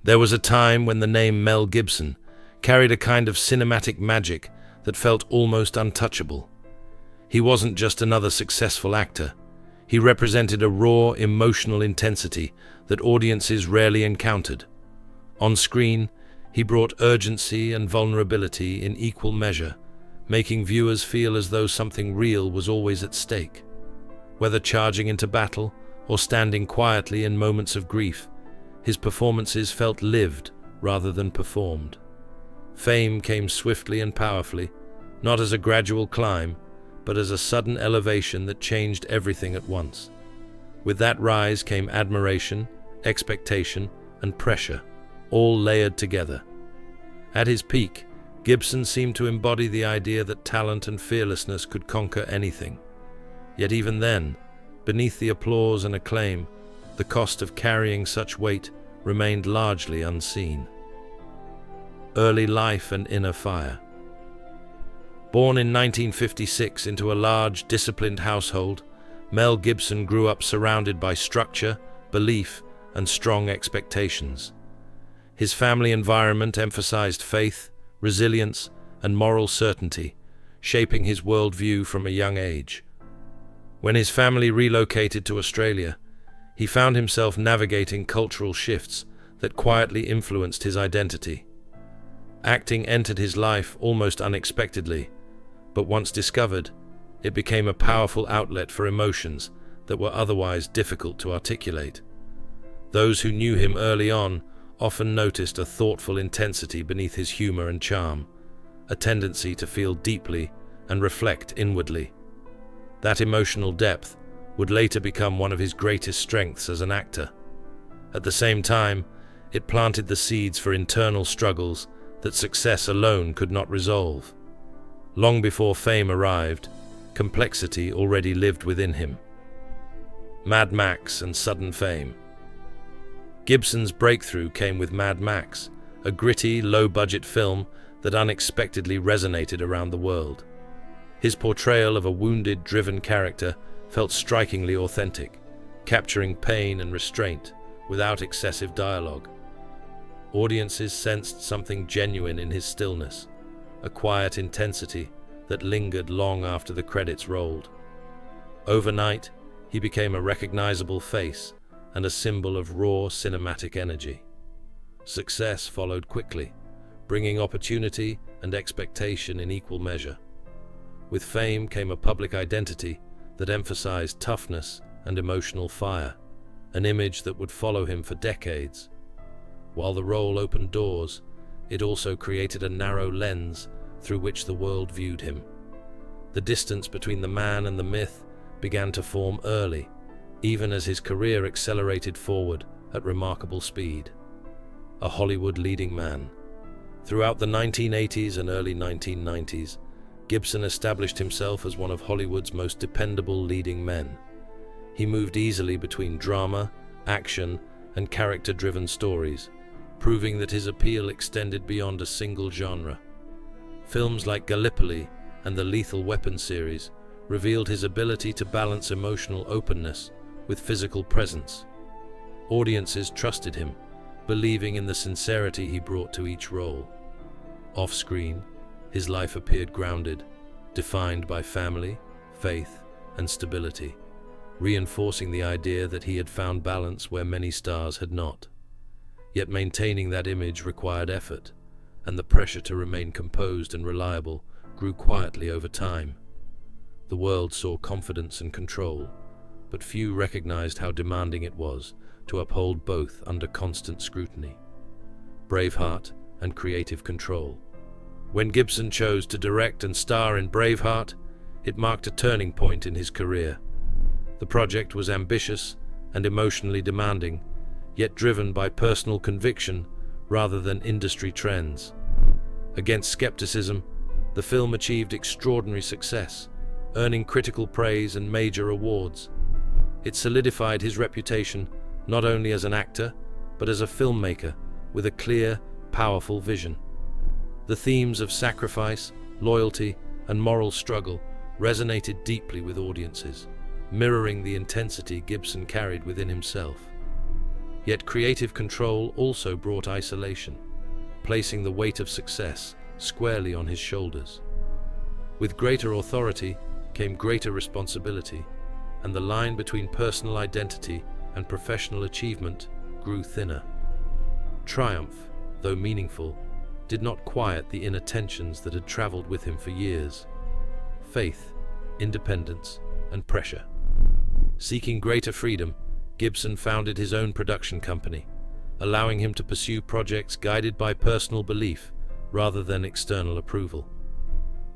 There was a time when the name Mel Gibson carried a kind of cinematic magic that felt almost untouchable. He wasn't just another successful actor. He represented a raw, emotional intensity that audiences rarely encountered. On screen, he brought urgency and vulnerability in equal measure, making viewers feel as though something real was always at stake. Whether charging into battle or standing quietly in moments of grief, his performances felt lived rather than performed. Fame came swiftly and powerfully, not as a gradual climb, but as a sudden elevation that changed everything at once. With that rise came admiration, expectation, and pressure, all layered together. At his peak, Gibson seemed to embody the idea that talent and fearlessness could conquer anything. Yet even then, beneath the applause and acclaim, the cost of carrying such weight remained largely unseen. Early life and inner fire. Born in 1956 into a large, disciplined household, Mel Gibson grew up surrounded by structure, belief, and strong expectations. His family environment emphasized faith, resilience, and moral certainty, shaping his worldview from a young age. When his family relocated to Australia, he found himself navigating cultural shifts that quietly influenced his identity. Acting entered his life almost unexpectedly, but once discovered, it became a powerful outlet for emotions that were otherwise difficult to articulate. Those who knew him early on often noticed a thoughtful intensity beneath his humor and charm, a tendency to feel deeply and reflect inwardly. That emotional depth would later become one of his greatest strengths as an actor. At the same time, it planted the seeds for internal struggles that success alone could not resolve. Long before fame arrived, complexity already lived within him. Mad Max and sudden fame. Gibson's breakthrough came with Mad Max, a gritty, low-budget film that unexpectedly resonated around the world. His portrayal of a wounded, driven character felt strikingly authentic, capturing pain and restraint without excessive dialogue. Audiences sensed something genuine in his stillness, a quiet intensity that lingered long after the credits rolled. Overnight, he became a recognizable face and a symbol of raw cinematic energy. Success followed quickly, bringing opportunity and expectation in equal measure. With fame came a public identity that emphasized toughness and emotional fire, an image that would follow him for decades. While the role opened doors, it also created a narrow lens through which the world viewed him. The distance between the man and the myth began to form early, even as his career accelerated forward at remarkable speed. A Hollywood leading man. Throughout the 1980s and early 1990s, Gibson established himself as one of Hollywood's most dependable leading men. He moved easily between drama, action, and character-driven stories, proving that his appeal extended beyond a single genre. Films like Gallipoli and the Lethal Weapon series revealed his ability to balance emotional openness with physical presence. Audiences trusted him, believing in the sincerity he brought to each role. Off-screen, his life appeared grounded, defined by family, faith, and stability, reinforcing the idea that he had found balance where many stars had not. Yet maintaining that image required effort, and the pressure to remain composed and reliable grew quietly over time. The world saw confidence and control, but few recognized how demanding it was to uphold both under constant scrutiny. Braveheart and creative control. When Gibson chose to direct and star in Braveheart, it marked a turning point in his career. The project was ambitious and emotionally demanding, yet driven by personal conviction rather than industry trends. Against skepticism, the film achieved extraordinary success, earning critical praise and major awards. It solidified his reputation not only as an actor, but as a filmmaker with a clear, powerful vision. The themes of sacrifice, loyalty, and moral struggle resonated deeply with audiences, mirroring the intensity Gibson carried within himself. Yet creative control also brought isolation, placing the weight of success squarely on his shoulders. With greater authority came greater responsibility, and the line between personal identity and professional achievement grew thinner. Triumph, though meaningful, did not quiet the inner tensions that had traveled with him for years. Faith, independence, and pressure. Seeking greater freedom, Gibson founded his own production company, allowing him to pursue projects guided by personal belief rather than external approval.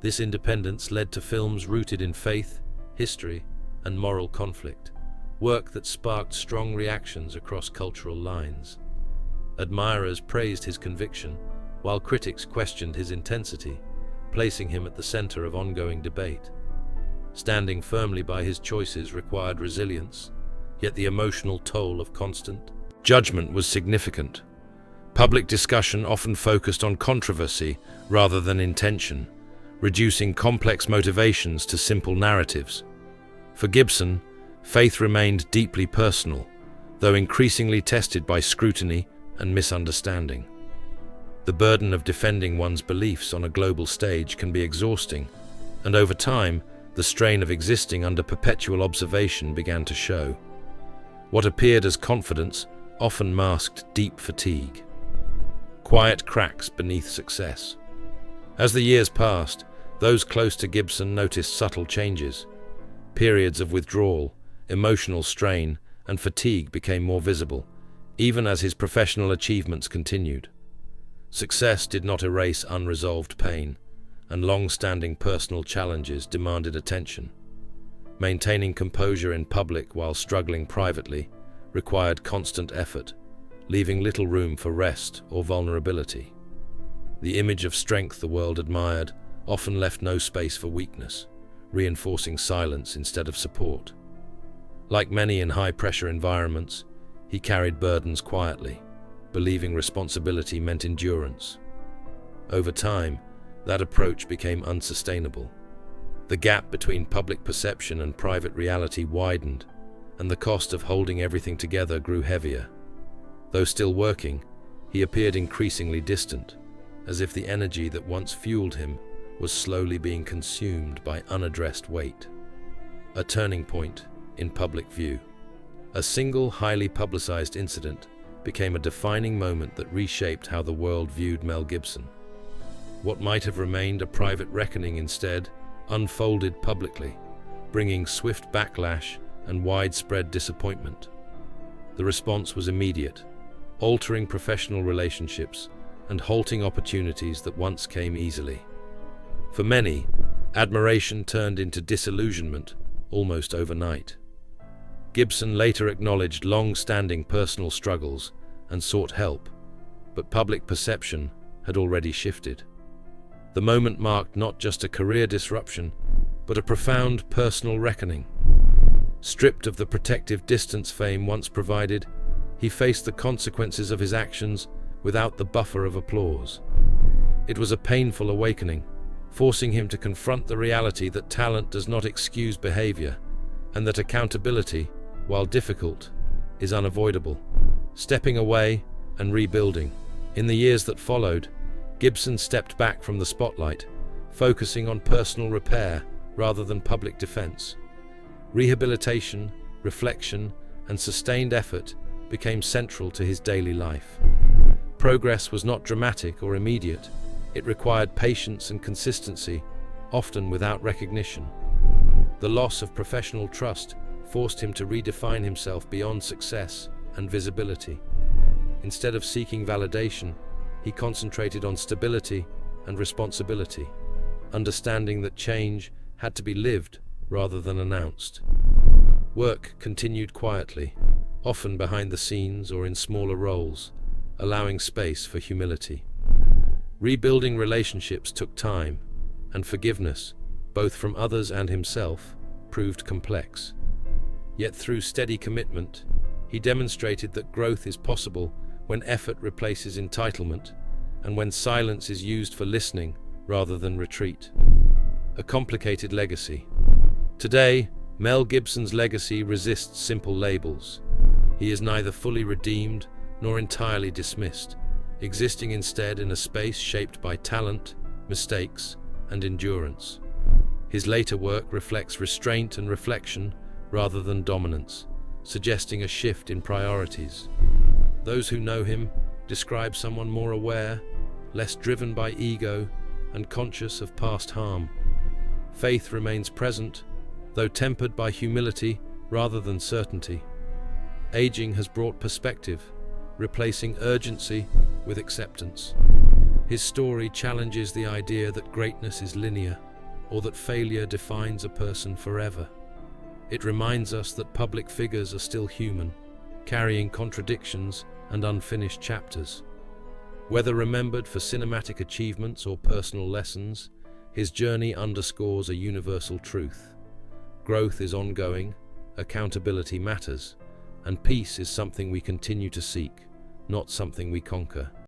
This independence led to films rooted in faith, history, and moral conflict, work that sparked strong reactions across cultural lines. Admirers praised his conviction, while critics questioned his intensity, placing him at the center of ongoing debate. Standing firmly by his choices required resilience, yet the emotional toll of constant judgment was significant. Public discussion often focused on controversy rather than intention, reducing complex motivations to simple narratives. For Gibson, faith remained deeply personal, though increasingly tested by scrutiny and misunderstanding. The burden of defending one's beliefs on a global stage can be exhausting, and over time, the strain of existing under perpetual observation began to show. What appeared as confidence often masked deep fatigue. Quiet cracks beneath success. As the years passed, those close to Gibson noticed subtle changes. Periods of withdrawal, emotional strain, and fatigue became more visible, even as his professional achievements continued. Success did not erase unresolved pain, and long-standing personal challenges demanded attention. Maintaining composure in public while struggling privately required constant effort, leaving little room for rest or vulnerability. The image of strength the world admired often left no space for weakness, reinforcing silence instead of support. Like many in high-pressure environments, he carried burdens quietly, believing responsibility meant endurance. Over time, that approach became unsustainable. The gap between public perception and private reality widened, and the cost of holding everything together grew heavier. Though still working, he appeared increasingly distant, as if the energy that once fueled him was slowly being consumed by unaddressed weight. A turning point in public view. A single highly publicized incident became a defining moment that reshaped how the world viewed Mel Gibson. What might have remained a private reckoning instead unfolded publicly, bringing swift backlash and widespread disappointment. The response was immediate, altering professional relationships and halting opportunities that once came easily. For many, admiration turned into disillusionment almost overnight. Gibson later acknowledged long-standing personal struggles and sought help, but public perception had already shifted. The moment marked not just a career disruption, but a profound personal reckoning. Stripped of the protective distance fame once provided, he faced the consequences of his actions without the buffer of applause. It was a painful awakening, forcing him to confront the reality that talent does not excuse behavior, and that accountability, while difficult, is unavoidable. Stepping away and rebuilding. In the years that followed, Gibson stepped back from the spotlight, focusing on personal repair rather than public defense. Rehabilitation, reflection, and sustained effort became central to his daily life. Progress was not dramatic or immediate. It required patience and consistency, often without recognition. The loss of professional trust forced him to redefine himself beyond success and visibility. Instead of seeking validation, he concentrated on stability and responsibility, understanding that change had to be lived rather than announced. Work continued quietly, often behind the scenes or in smaller roles, allowing space for humility. Rebuilding relationships took time, and forgiveness, both from others and himself, proved complex. Yet through steady commitment, he demonstrated that growth is possible when effort replaces entitlement, and when silence is used for listening rather than retreat. A complicated legacy. Today, Mel Gibson's legacy resists simple labels. He is neither fully redeemed nor entirely dismissed, existing instead in a space shaped by talent, mistakes, and endurance. His later work reflects restraint and reflection rather than dominance, suggesting a shift in priorities. Those who know him describe someone more aware, less driven by ego, and conscious of past harm. Faith remains present, though tempered by humility rather than certainty. Aging has brought perspective, replacing urgency with acceptance. His story challenges the idea that greatness is linear, or that failure defines a person forever. It reminds us that public figures are still human, carrying contradictions and unfinished chapters. Whether remembered for cinematic achievements or personal lessons, his journey underscores a universal truth. Growth is ongoing, accountability matters, and peace is something we continue to seek, not something we conquer.